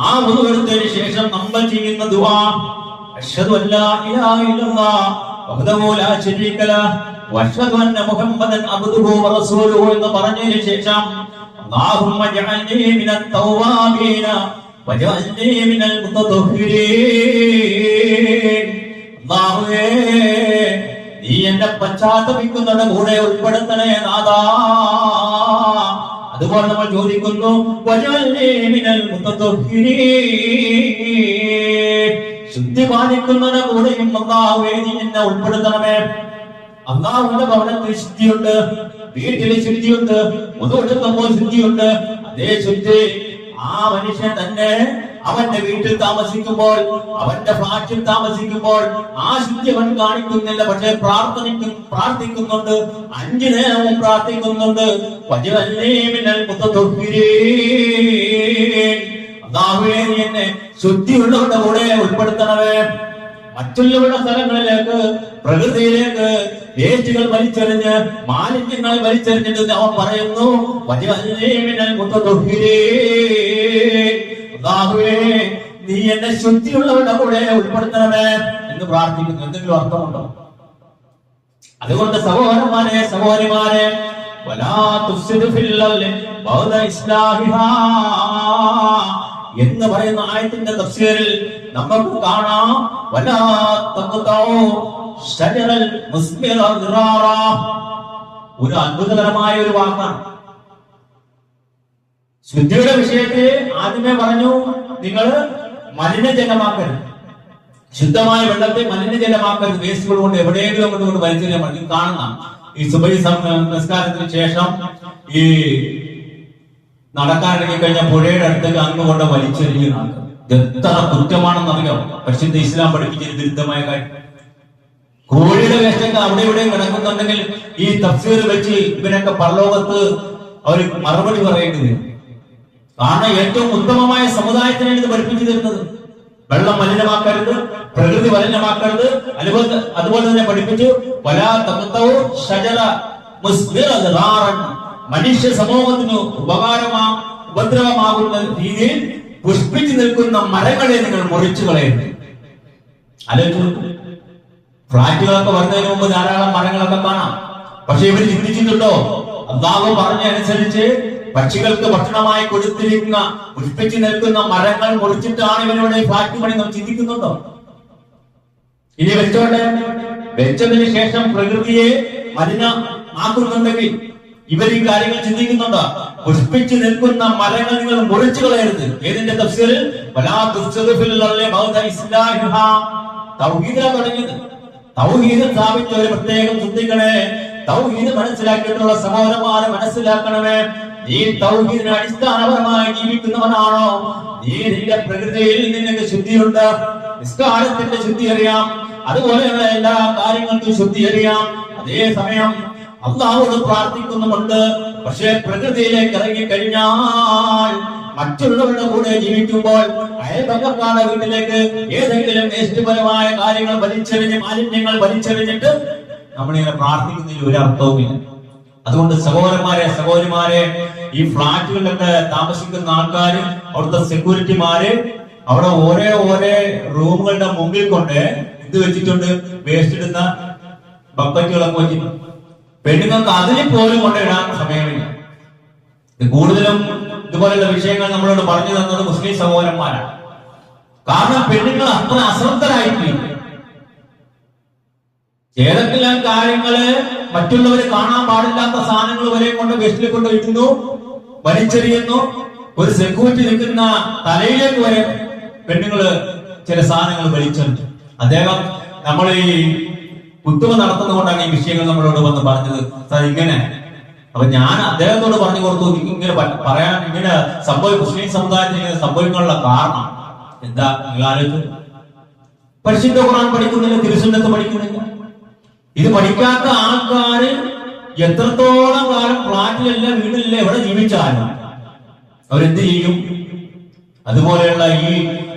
ആ വുദു എടുത്തതിന് ശേഷം നമ്മൾ ചെയ്യുന്ന ദുആ അശ്ഹദു അല്ലാ ഇലാഹ ഇല്ലല്ലാഹ് വഹ്ദഹു ലാ ശരീക ലഹു വഅശ്ഹദു അന്ന മുഹമ്മദൻ അബ്ദുഹു വറസൂലുഹു എന്ന് പറഞ്ഞതിന് ശേഷം അല്ലാഹുമ്മ ജഅൽനി മിനൽ തവ്വാബീന വജഅൽനി മിനൽ മുതതഹിരീൻ. അല്ലാഹുവേ, നീ എന്നെ പശ്ചാത്തപിക്കുന്നവരുടെ കൂടെ ഉൾപ്പെടുത്തണേ നാഥാ. അതുപോലെ നമ്മൾ ചോദിക്കുന്നു വജഅൽനി മിനൽ മുതതഹിരീൻ, ശുദ്ധി പാലിക്കുന്നവരുടെ കൂടെയും അല്ലാഹുവേ നീ എന്നെ ഉൾപ്പെടുത്തണമേ. അല്ലാഹുവിന്റെ ഭവനത്തിൽ ശുദ്ധിയുണ്ട്, വീട്ടിൽ ശുദ്ധിയുണ്ട്, ഒതുകൊടുക്കുമ്പോൾ ശുദ്ധിയുണ്ട്. അതേ ശുദ്ധി ആ മനുഷ്യൻ തന്നെ അവന്റെ വീട്ടിൽ താമസിക്കുമ്പോൾ, അവന്റെ ഫ്ലാറ്റിൽ താമസിക്കുമ്പോൾ ആ ശുദ്ധി അവൻ കാണിക്കുന്നില്ല. പക്ഷെ പ്രാർത്ഥിക്കുന്നുണ്ട്, 5 നേരവും പ്രാർത്ഥിക്കുന്നുണ്ട്. അല്ലാഹുവേ, നീ എന്നെ ശുദ്ധിയുള്ളവരുടെ കൂടെ ഉൾപ്പെടുത്തണമേ. മറ്റുള്ളവരുടെ സ്ഥലങ്ങളിലേക്ക്, പ്രകൃതിയിലേക്ക് വേസ്റ്റുകൾ വലിച്ചെറിഞ്ഞ്, മാലിന്യങ്ങൾ വലിച്ചെറിഞ്ഞിട്ട് അവൻ പറയുന്നു, നീ എന്നെ ശുദ്ധിയുള്ളവരുടെ കൂടെ ഉൾപ്പെടുത്തണമേ എന്ന് പ്രാർത്ഥിക്കുന്നു. എന്തെങ്കിലും അർത്ഥമുണ്ടോ? അതുകൊണ്ട് സഹോദരന്മാരെ, സഹോദരിമാരെ, എന്ന് പറയുന്ന ആയത്തിന്റെ തഫ്സീറിൽ നമുക്ക് കാണാം, ഒരു അത്ഭുതകരമായ ഒരു വാക്കാണ്. ശുദ്ധിയുടെ വിഷയത്തിൽ ആദ്യമേ പറഞ്ഞു, നിങ്ങൾ മലിനജലമാക്കരുത്, ശുദ്ധമായ വെള്ളത്തെ മലിനജലമാക്കരുത്, വേസ്റ്റുകൾ കൊണ്ട് എവിടെയെങ്കിലും അങ്ങോട്ട് വലിച്ചെറിയാൻ പറ്റും. കാണുന്ന ഈ സുബഹി നമസ്കാരത്തിന് ശേഷം ഈ നടക്കാനിറങ്ങി കഴിഞ്ഞ പുഴയുടെ അടുത്തേക്ക് അങ്ങുകൊണ്ട് വലിച്ചെറിയുന്ന ആൾക്കാർ, എത്ര കുറ്റമാണെന്നറിയാം. പരിശുദ്ധ ഇസ്ലാം പഠിപ്പിച്ചൊരു വിരുദ്ധമായ കാര്യം. കോഴിയുടെ വേസ്റ്റൊക്കെ അവിടെ ഇവിടെയും കിടക്കുന്നുണ്ടെങ്കിൽ ഈ തഫ്സീർ വെച്ച് ഇവരൊക്കെ പരലോകത്ത് അവർ മറുപടി പറയേണ്ടി വരും. കാരണം ഏറ്റവും ഉത്തമമായ സമുദായത്തിനാണ് ഇത് പഠിപ്പിച്ചു തരുന്നത്. വെള്ളം മലിനമാക്കരുത്, പ്രകൃതി മലിനമാക്കരുത്. അതുപോലെ തന്നെ പഠിപ്പിച്ചു, മനുഷ്യ സമൂഹത്തിന് ഉപദ്രവമാകുന്ന രീതിയിൽ പുഷ്പിച്ചു നിൽക്കുന്ന മരങ്ങളെ നിങ്ങൾ മുറിച്ചു കളയരുത്. ആലോചിച്ചു, ഫ്ലാറ്റുകളൊക്കെ വരുന്നതിന് മുമ്പ് ധാരാളം മരങ്ങളൊക്കെ കാണാം. പക്ഷെ ഇവർ ചിന്തിച്ചിട്ടുണ്ടോ? അല്ലാഹു പറഞ്ഞ അനുസരിച്ച് പക്ഷികൾക്ക് ഭക്ഷണമായി കൊടുത്തിരിക്കുന്ന പുഷ്പിച്ചു നിൽക്കുന്ന മരങ്ങൾ മുറിച്ചിട്ടാണ് ഇവരുടെ ഫ്ലാറ്റ് പണി നാം ചിന്തിക്കുന്നുണ്ടോ? ഇനി വെച്ചോട്ടെ, വെച്ചതിന് ശേഷം പ്രകൃതിയെ മലിനമാക്കുന്നുണ്ടെങ്കിൽ ഇവർ ഈ കാര്യങ്ങൾ ചിന്തിക്കുന്നുണ്ടോ? പുഷ്പിച്ചു നിൽക്കുന്ന മരങ്ങൾ നിങ്ങൾ മുറിച്ചു കളയരുത്. ഏതിന്റെ തഫ്സീറിൽ തൗഹീദിലാണ് തുടങ്ങിയത്. തൗഹീദ് സ്ഥാപിച്ച ഒരു പ്രത്യേകം ചിന്തിക്കണേ. തൗഹീദ് മനസ്സിലാക്കിയിട്ടുള്ള സഹോദരന്മാരെ മനസ്സിലാക്കണമേ. നീ തൗഹീദിനെ അടിസ്ഥാനപരമായി ജീവിക്കുന്നവനാണോ? നീ നിന്റെ പ്രകൃതിയിൽ നിനക്ക് ശുദ്ധിയുണ്ട്. നിസ്കാരത്തിന്റെ ശുദ്ധി അറിയാം, അതുപോലെയുള്ള എല്ലാ കാര്യങ്ങൾക്കും ശുദ്ധി അറിയാം. അതേസമയം അള്ളാഹുവോട് പ്രാർത്ഥിക്കുന്നുമുണ്ട്. പക്ഷേ പ്രകൃതിയിലേക്ക് ഇറങ്ങി കഴിഞ്ഞാൽ, മറ്റുള്ളവരുടെ കൂടെ ജീവിക്കുമ്പോൾ, അയൽപക്കക്കാരുടെ വീട്ടിലേക്ക് ഏതെങ്കിലും വേസ്റ്റ്പരമായ കാര്യങ്ങൾ വലിച്ചെറിഞ്ഞ്, മാലിന്യങ്ങൾ വലിച്ചെറിഞ്ഞിട്ട് നമ്മളിങ്ങനെ പ്രാർത്ഥിക്കുന്നതിൽ ഒരു അർത്ഥവുമില്ല. അതുകൊണ്ട് സഹോദരന്മാരെ, സഹോദരിമാരെ, ഈ ഫ്ലാറ്റുകളിലൊക്കെ താമസിക്കുന്ന ആൾക്കാര്, അവിടുത്തെ സെക്യൂരിറ്റിമാര് അവിടെ ഓരോ റൂമുകളുടെ മുമ്പിൽ കൊണ്ട് ഇത് വെച്ചിട്ടുണ്ട്, വേസ്റ്റ് ഇടുന്ന ബക്കറ്റുകളൊക്കെ വെച്ചിട്ടുണ്ട്. പെണ്ണുങ്ങൾക്ക് അതിൽ പോലും കൊണ്ടിടാൻ സമയമില്ല. കൂടുതലും ഇതുപോലുള്ള വിഷയങ്ങൾ നമ്മളോട് പറഞ്ഞു തന്നത് മുസ്ലിം സഹോദരന്മാരാണ്. കാരണം പെണ്ണുങ്ങൾ അത്ര അശ്രദ്ധരായിട്ടില്ല. ഏതെങ്കിലും കാര്യങ്ങള് മറ്റുള്ളവര് കാണാൻ പാടില്ലാത്ത സാധനങ്ങൾ വരെ കൊണ്ട് വേസ്റ്റിൽ കൊണ്ട് വയ്ക്കുന്നു, വലിച്ചെറിയുന്നു. ഒരു സെക്യൂരിറ്റി നിൽക്കുന്ന തലയിലേക്ക് വരെ പെണ്ണുങ്ങള് ചില സാധനങ്ങൾ വലിച്ചെറിഞ്ഞു. അദ്ദേഹം നമ്മൾ ഈ കുത്തുവ നടത്തുന്നതുകൊണ്ടാണ് ഈ വിഷയങ്ങൾ നമ്മളോട് വന്ന് പറഞ്ഞത്. സാർ ഇങ്ങനെ, അപ്പൊ ഞാൻ അദ്ദേഹത്തോട് പറഞ്ഞു കൊടുത്തു, ഇങ്ങനെ പറയാൻ, ഇങ്ങനെ മുസ്ലിം സമുദായത്തിൽ ഇങ്ങനെ സംഭവിക്കാനുള്ള കാരണം എന്താ നിങ്ങൾ ആലോചിച്ചു? പരിശുദ്ധ ഖുർആൻ പഠിക്കുന്നില്ല, തിരുസുന്നത്ത് പഠിക്കുന്നില്ല. ഇത് പഠിക്കാത്ത ആൾക്കാര് എത്രത്തോളം കാലം ഫ്ലാറ്റിലല്ല, വീട്ടിലല്ല, എവിടെ ജീവിച്ചാലും അവരെന്ത് ചെയ്യും? അതുപോലെയുള്ള ഈ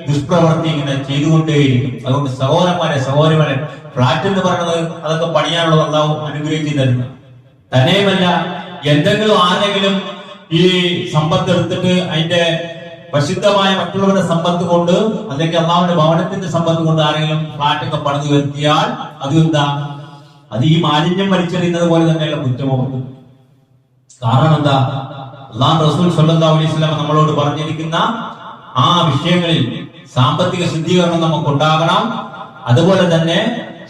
ദുഷ്പ്രവൃത്തി ഇങ്ങനെ ചെയ്തുകൊണ്ടേയിരിക്കും. അതുകൊണ്ട് സഹോദരന്മാരെ, സഹോദരിമാരെ, ഫ്ലാറ്റ് എന്ന് പറയുന്നത് അതൊക്കെ പണിയാനുള്ള അല്ലാഹു അനുഗ്രഹിച്ചു തരുന്നു. തന്നെയുമല്ല, എന്തെങ്കിലും ആരെങ്കിലും ഈ സമ്പത്ത് എടുത്തിട്ട് അതിന്റെ പ്രസിദ്ധമായ മറ്റുള്ളവരുടെ സമ്പത്ത് കൊണ്ട്, അല്ലെങ്കിൽ അള്ളാഹുവിന്റെ ഭവനത്തിന്റെ സമ്പത്ത് കൊണ്ട് ആരെങ്കിലും ഫ്ലാറ്റൊക്കെ പണിത് വരുത്തിയാൽ അത് എന്താ? അത് ഈ മാലിന്യം വലിച്ചെറിയുന്നത് പോലെ തന്നെയുള്ള കുറ്റമുണ്ട്. കാരണം എന്താ? അല്ലാഹു റസൂൽ സ്വല്ലല്ലാഹു അലൈഹി വസല്ലം നമ്മളോട് പറഞ്ഞിരിക്കുന്ന ആ വിഷയങ്ങളിൽ സാമ്പത്തിക ശുദ്ധീകരണം നമുക്കുണ്ടാകണം. അതുപോലെ തന്നെ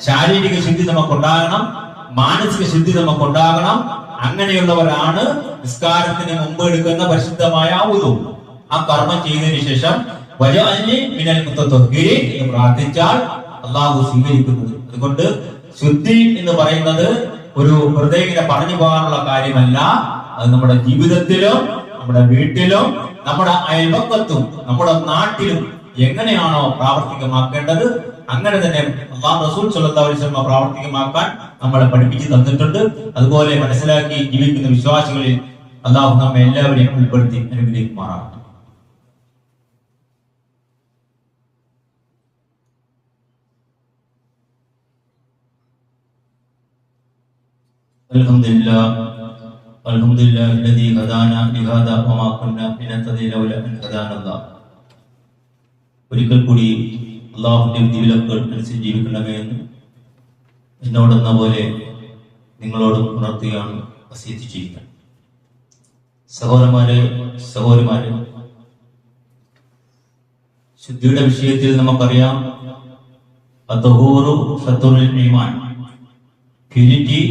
ശാരീരിക ശുദ്ധി നമുക്കുണ്ടാകണം, മാനസിക ശുദ്ധി നമുക്കുണ്ടാകണം. അങ്ങനെയുള്ളവരാണ് നിസ്കാരത്തിന് മുമ്പ് എടുക്കുന്ന പരിശുദ്ധമായ വുളു. ആ കർമ്മം ചെയ്തതിനു ശേഷം വജഅൽനി മിനൽ മുത്തത്വഹിരീൻ എന്ന് പ്രാർത്ഥിച്ചാൽ അല്ലാഹു സ്വീകരിക്കുന്നത്. അതുകൊണ്ട് ശുദ്ധി എന്ന് പറയുന്നത് ഒരു വെറുതെ ഇങ്ങനെ പറഞ്ഞു പോകാനുള്ള കാര്യമല്ല. അത് നമ്മുടെ ജീവിതത്തിലും, നമ്മുടെ വീട്ടിലും, നമ്മുടെ അയൽപക്കത്തും, നമ്മുടെ നാട്ടിലും എങ്ങനെയാണോ പ്രാവർത്തികമാക്കേണ്ടത് അങ്ങനെ തന്നെ അല്ലാഹു റസൂൽ സ്വല്ലല്ലാഹു അലൈഹി വസല്ലം പ്രാവർത്തികമാക്കാൻ നമ്മളെ പഠിപ്പിച്ചു തന്നിട്ടുണ്ട്. അതുപോലെ മനസ്സിലാക്കി ജീവിക്കുന്ന വിശ്വാസികളിൽ അല്ലാഹു നമ്മെ എല്ലാവരെയും ഉൾപ്പെടുത്തി അനുഗ്രഹിക്കുമാറാകട്ടെ. അൽഹംദുലില്ലാ അൽഹംദുലില്ലാഹി الذي هدانا لهذا وما كنا لنهتدي لولا أن هدانا الله. ഒരിക്കൽ കൂടി അള്ളാഹുവിന്റെ വിധിവിലക്കുകൾ അനുസരിച്ച് ജീവിക്കണമേ എന്ന് എന്നോടെന്ന പോലെ നിങ്ങളോടും ഉണർത്തുകയാണ് വസിയത്ത് ചെയ്യുന്നത്. സഹോദരന്മാരെ ശുദ്ധിയുടെ വിഷയത്തിൽ നമുക്കറിയാം, Purity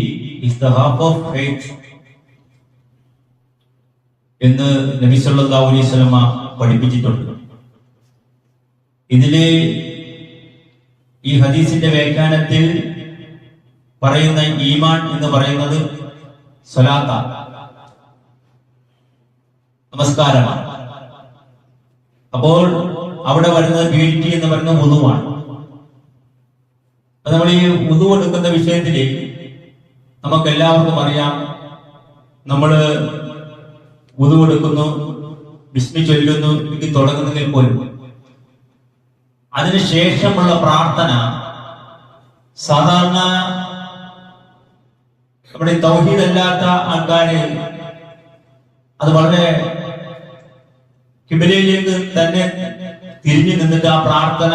is the half of faith എന്ന് നബി സല്ലല്ലാഹു അലൈഹി വസല്ലമ പഠിപ്പിച്ചിട്ടുണ്ട്. ഇതില് ഈ ഹദീസിന്റെ വ്യാഖ്യാനത്തിൽ പറയുന്ന ഈമാൻ എന്ന് പറയുന്നത് സ്വലാത്ത, നമസ്കാരമാണ്. അപ്പോൾ അവിടെ വരുന്നത് പ്യൂരിറ്റി എന്ന് പറയുന്നത് വുദുവാണ്. അത് നമ്മൾ ഈ വുദു എടുക്കുന്ന വിഷയത്തില് നമുക്ക് എല്ലാവർക്കും അറിയാം, നമ്മള് വുദു എടുക്കുന്നു, ബിസ്മി ചൊല്ലുന്നു, ഇത് തുടങ്ങുന്നെങ്കിൽ പോലും അതിനുശേഷമുള്ള പ്രാർത്ഥന സാധാരണ നമ്മുടെ തൗഹീദ് അല്ലാത്ത ആൾക്കാര് അത് വളരെ കിബിലയിലേക്ക് തന്നെ തിരിഞ്ഞു നിന്നിട്ട് ആ പ്രാർത്ഥന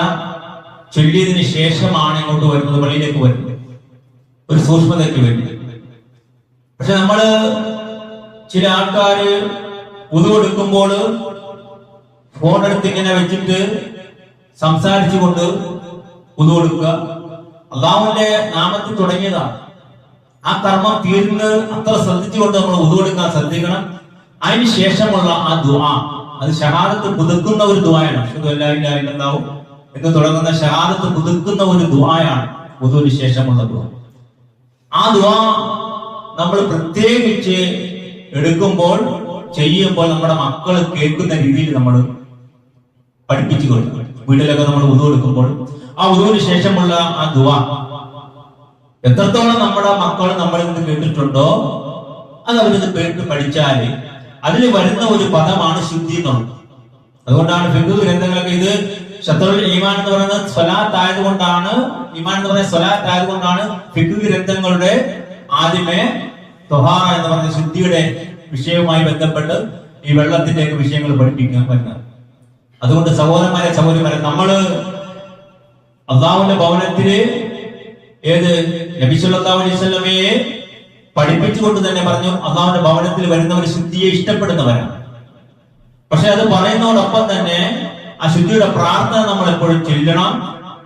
ചൊല്ലിയതിനു ശേഷമാണ് ഇങ്ങോട്ട് വരുന്നത്, പള്ളിയിലേക്ക് വരുന്നത്, ഒരു സൂക്ഷ്മതയ്ക്ക് വേണ്ടി. പക്ഷെ നമ്മള് ചില ആൾക്കാര് വുദു എടുക്കുമ്പോൾ ഫോൺ എടുത്ത് ഇങ്ങനെ വെച്ചിട്ട് സംസാരിച്ചുകൊണ്ട് വുദു എടുക്കുക. അല്ലാഹുവിന്റെ നാമത്തിൽ തുടങ്ങിയതാണ്. ആ കർമ്മം തീർന്ന് അത്ര ശ്രദ്ധിച്ചുകൊണ്ട് നമ്മൾ വുദു എടുക്കാൻ ശ്രദ്ധിക്കണം. അതിന് ശേഷമുള്ള ആ ദുആ, അത് ഷഹാദത്ത് പുതുക്കുന്ന ഒരു ദുആയാണ്. അശ്ഹദു അല്ലാ ഇലാഹ ഇല്ലല്ലാഹു എന്ന് തുടങ്ങുന്ന ഷഹാദത്ത് പുതുക്കുന്ന ഒരു ദുആയാണ് വുദുവിന് ശേഷമുള്ള ദുആ. ആ ദുആ നമ്മൾ പ്രത്യേകിച്ച് എടുക്കുമ്പോൾ, ചെയ്യുമ്പോൾ നമ്മുടെ മക്കൾ കേൾക്കുന്ന രീതിയിൽ നമ്മൾ പഠിപ്പിച്ചു കൊടുക്കും. വീട്ടിലൊക്കെ നമ്മൾ വുദു എടുക്കുമ്പോൾ ആ വുദുവിന് ശേഷമുള്ള ആ ദുആ എത്രത്തോളം നമ്മുടെ മക്കൾ നമ്മളിൽ നിന്ന് കേട്ടിട്ടുണ്ടോ അത് അവരിത് കേട്ട് പഠിച്ചാല് അതിൽ വരുന്ന ഒരു പദമാണ് ശുദ്ധി എന്നുള്ളത്. അതുകൊണ്ടാണ് ഫിഖ് ഗ്രന്ഥങ്ങളൊക്കെ ഇത് ശത്രുൽ ഈമാൻ എന്ന് പറയുന്നത് സ്വലാത്ത് ആയതുകൊണ്ടാണ്, ഈമാൻ എന്ന് പറയുന്നത് സ്വലാത്ത് ആയതുകൊണ്ടാണ് ഫിഖ് ഗ്രന്ഥങ്ങളുടെ ആദ്യമേ ത്വഹാറ എന്ന് പറയുന്ന ശുദ്ധിയുടെ വിഷയവുമായി ബന്ധപ്പെട്ട് ഈ വെള്ളത്തിന്റെ ഒക്കെ വിഷയങ്ങൾ പഠിപ്പിക്കാൻ പറ്റുന്നത്. അതുകൊണ്ട് സഹോദരന്മാരെ നമ്മള് അള്ളാഹുവിന്റെ ഭവനത്തില് നബി സല്ലല്ലാഹു അലൈഹി വസല്ലമയെ പഠിപ്പിച്ചുകൊണ്ട് തന്നെ പറഞ്ഞു, അള്ളാഹുവിന്റെ ഭവനത്തിൽ വരുന്നവർ ശുദ്ധിയെ ഇഷ്ടപ്പെടുന്നവരാണ്. പക്ഷെ അത് പറയുന്നതോടൊപ്പം തന്നെ ആ ശുദ്ധിയുടെ പ്രാർത്ഥന നമ്മൾ എപ്പോഴും ചൊല്ലണം.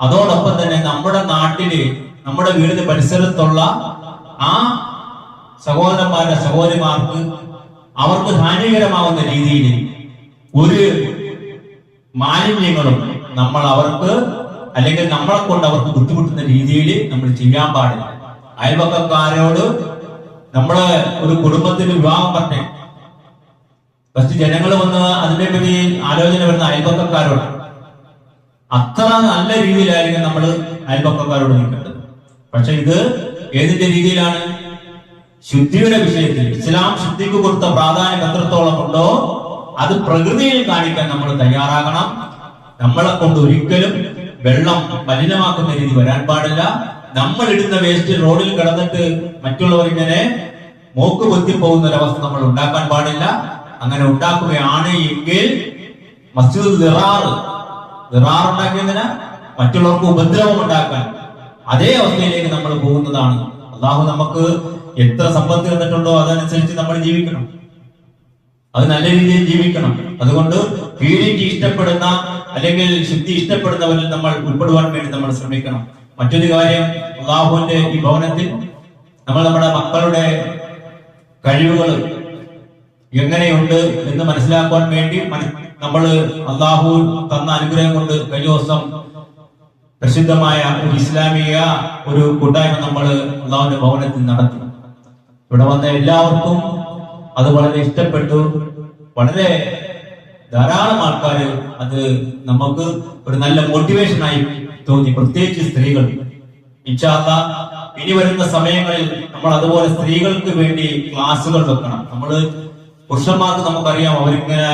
അതോടൊപ്പം തന്നെ നമ്മുടെ നാട്ടില്, നമ്മുടെ വീടിന് പരിസരത്തുള്ള ആ സഹോദരിമാർക്ക് അവർക്ക് ഹാനികരമാവുന്ന രീതിയിൽ ഒരു മാലിന്യങ്ങളും നമ്മൾ അവർക്ക് അല്ലെങ്കിൽ നമ്മളെ കൊണ്ട് അവർക്ക് ബുദ്ധിമുട്ടുന്ന രീതിയിൽ നമ്മൾ ചെയ്യാൻ പാടില്ല. അയൽപക്കക്കാരോട് നമ്മളെ ഒരു കുടുംബത്തിന് വിവാഹം പറഞ്ഞേ ഫസ്റ്റ് ജനങ്ങൾ വന്ന് അതിനെപ്പറ്റി ആലോചന വരുന്ന അയൽപക്കക്കാരോട് അത്ര നല്ല രീതിയിലായിരിക്കും നമ്മൾ അയൽപക്കക്കാരോട് നിൽക്കേണ്ടത്. പക്ഷെ ഇത് ഏതിന്റെ രീതിയിലാണ്? ശുദ്ധിയുടെ വിഷയത്തിൽ ഇസ്ലാം ശുദ്ധിക്ക് കൊടുത്ത പ്രാധാന്യം എത്രത്തോളം ഉണ്ടോ അത് പ്രകൃതിയിൽ കാണിക്കാൻ നമ്മൾ തയ്യാറാകണം. നമ്മളെ കൊണ്ട് ഒരിക്കലും വെള്ളം മലിനമാക്കുന്ന രീതി വരാൻ പാടില്ല. നമ്മൾ ഇടുന്ന വേസ്റ്റ് റോഡിൽ കിടന്നിട്ട് മറ്റുള്ളവർ ഇങ്ങനെ മൂക്ക് പൊത്തിപ്പോകുന്ന ഒരവസ്ഥ നമ്മൾ ഉണ്ടാക്കാൻ പാടില്ല. അങ്ങനെ ഉണ്ടാക്കുകയാണ് എങ്കിൽ മസ്ജിദ് ദിറാർ ഉണ്ടാക്കിയതിന് മറ്റുള്ളവർക്ക് ഉപദ്രവം ഉണ്ടാക്കാൻ അതേ അവസ്ഥയിലേക്ക് നമ്മൾ പോകുന്നതാണ്. അള്ളാഹു നമുക്ക് എത്ര സമ്പത്ത് തന്നിട്ടുണ്ടോ അതനുസരിച്ച് നമ്മൾ ജീവിക്കണം, അത് നല്ല രീതിയിൽ ജീവിക്കണം. അതുകൊണ്ട് പ്യൂരിറ്റി ഇഷ്ടപ്പെടുന്ന അല്ലെങ്കിൽ ശുദ്ധി ഇഷ്ടപ്പെടുന്നവരിൽ നമ്മൾ ഉൾപ്പെടുവാൻ വേണ്ടി നമ്മൾ ശ്രമിക്കണം. മറ്റൊരു കാര്യം, അള്ളാഹുവിന്റെ ഈ ഭവനത്തിൽ നമ്മൾ നമ്മുടെ മക്കളുടെ കഴിവുകൾ എങ്ങനെയുണ്ട് എന്ന് മനസ്സിലാക്കുവാൻ വേണ്ടി നമ്മൾ അള്ളാഹു തന്ന അനുഗ്രഹം കൊണ്ട് കഴിഞ്ഞ ദിവസം പ്രസിദ്ധമായ ഒരു ഇസ്ലാമിക ഒരു കൂട്ടായ്മ നമ്മൾ അള്ളാഹുവിന്റെ ഭവനത്തിൽ നടത്തി. ഇവിടെ വന്ന എല്ലാവർക്കും അത് വളരെ ഇഷ്ടപ്പെട്ടു. വളരെ ധാരാളം ആൾക്കാർ അത് നമുക്ക് ഒരു നല്ല മോട്ടിവേഷനായി തോന്നി, പ്രത്യേകിച്ച് സ്ത്രീകൾ. ഇൻഷാ അല്ലാഹ് ഇനി വരുന്ന സമയങ്ങളിൽ നമ്മൾ അതുപോലെ സ്ത്രീകൾക്ക് വേണ്ടി ക്ലാസുകൾ വെക്കണം. നമ്മള് പുരുഷന്മാർക്ക് നമുക്കറിയാം, അവരിങ്ങനെ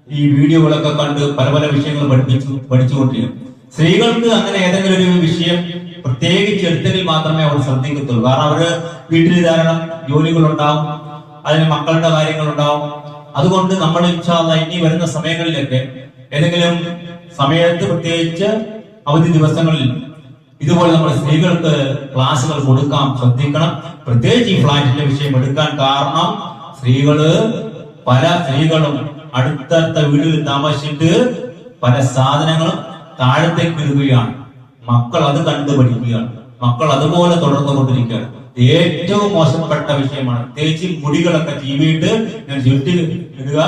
ഈ വീഡിയോകളൊക്കെ കണ്ട് പല പല വിഷയങ്ങൾ പഠിച്ചുകൊണ്ടിരിക്കും. സ്ത്രീകൾക്ക് അങ്ങനെ ഏതെങ്കിലും ഒരു വിഷയം പ്രത്യേകിച്ച് എടുത്തെങ്കിൽ മാത്രമേ അവർ ശ്രദ്ധിക്കത്തുള്ളൂ. കാരണം അവര് വീട്ടിൽ ധാരാളം ജോലികളുണ്ടാവും, അതിന് മക്കളുടെ കാര്യങ്ങളുണ്ടാവും. അതുകൊണ്ട് നമ്മൾ ഇൻഷാ അല്ലാഹ് ഇനി വരുന്ന സമയങ്ങളിലൊക്കെ ഏതെങ്കിലും സമയത്ത്, പ്രത്യേകിച്ച് അവധി ദിവസങ്ങളിൽ ഇതുപോലെ നമ്മൾ സ്ത്രീകൾക്ക് ക്ലാസുകൾ കൊടുക്കാൻ ശ്രദ്ധിക്കണം. പ്രത്യേകിച്ച് ഈ ഫ്ലാറ്റിന്റെ വിഷയം എടുക്കാൻ കാരണം പല സ്ത്രീകളും അടുത്തടുത്ത വീടുകളിൽ താമസിച്ചിട്ട് പല സാധനങ്ങളും താഴത്തേക്ക് ഇടുകയാണ്. മക്കൾ അത് കണ്ടുപഠിക്കുകയാണ്, മക്കൾ അതുപോലെ തുടർന്നു കൊണ്ടിരിക്കുകയാണ്. ഏറ്റവും മോശപ്പെട്ട വിഷയമാണ്. പ്രത്യേകിച്ച് മുടികളൊക്കെ ചീവിയിട്ട് ചുറ്റി ഇടുക,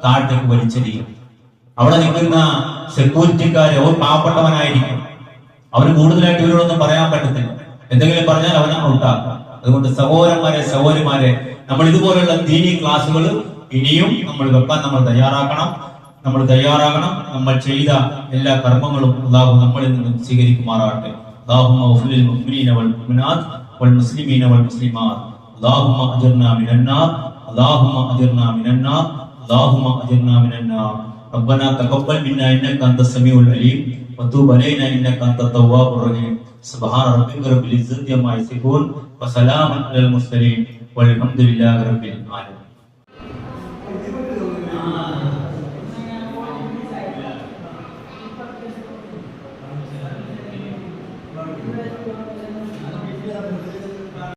താഴത്തേക്ക് വലിച്ചെറിയും. അവിടെ നിൽക്കുന്ന സെക്യൂരിറ്റിക്കാരെ പാവപ്പെട്ടവനായിരിക്കും, അവന് കൂടുതലായിട്ട് ഇവരോടൊന്നും പറയാൻ പറ്റത്തില്ല. എന്തെങ്കിലും പറഞ്ഞാൽ അവനെ ഔട്ടാക്കും. അതുകൊണ്ട് സഹോദരന്മാരെ, സഹോദരിമാരെ, നമ്മൾ ഇതുപോലുള്ള ദീനി ക്ലാസുകൾ ഇനിയും നമ്മൾ വെക്കാൻ നമ്മൾ തയ്യാറാകണം. നമ്മൾ ചെയ്ത എല്ലാ കർമ്മങ്ങളും അല്ലാഹു നമ്മളിൽ നിന്ന് സ്വീകരിക്കുമാറാകട്ടെ. അല്ലാഹുമ്മ ഗ്ഫിർ മുഅ്മിനീന വൽ മുഅ്മിനാത്ത് വൽ മുസ്ലിമീന വൽ മുസ്ലിമാത്ത്. അല്ലാഹുമ്മ അജിർനാ മിനന്നാർ, അല്ലാഹുമ്മ അജിർനാ മിനന്നാർ, അല്ലാഹുമ്മ അജിർനാ മിനന്നാർ. ربنا تقبل منا انك انت السميع العليم وتوب علينا انك انت التواب الرحيم. سبحان ربك رب العزة عما يصفون وسلام على المرسلين والحمد لله رب العالمين.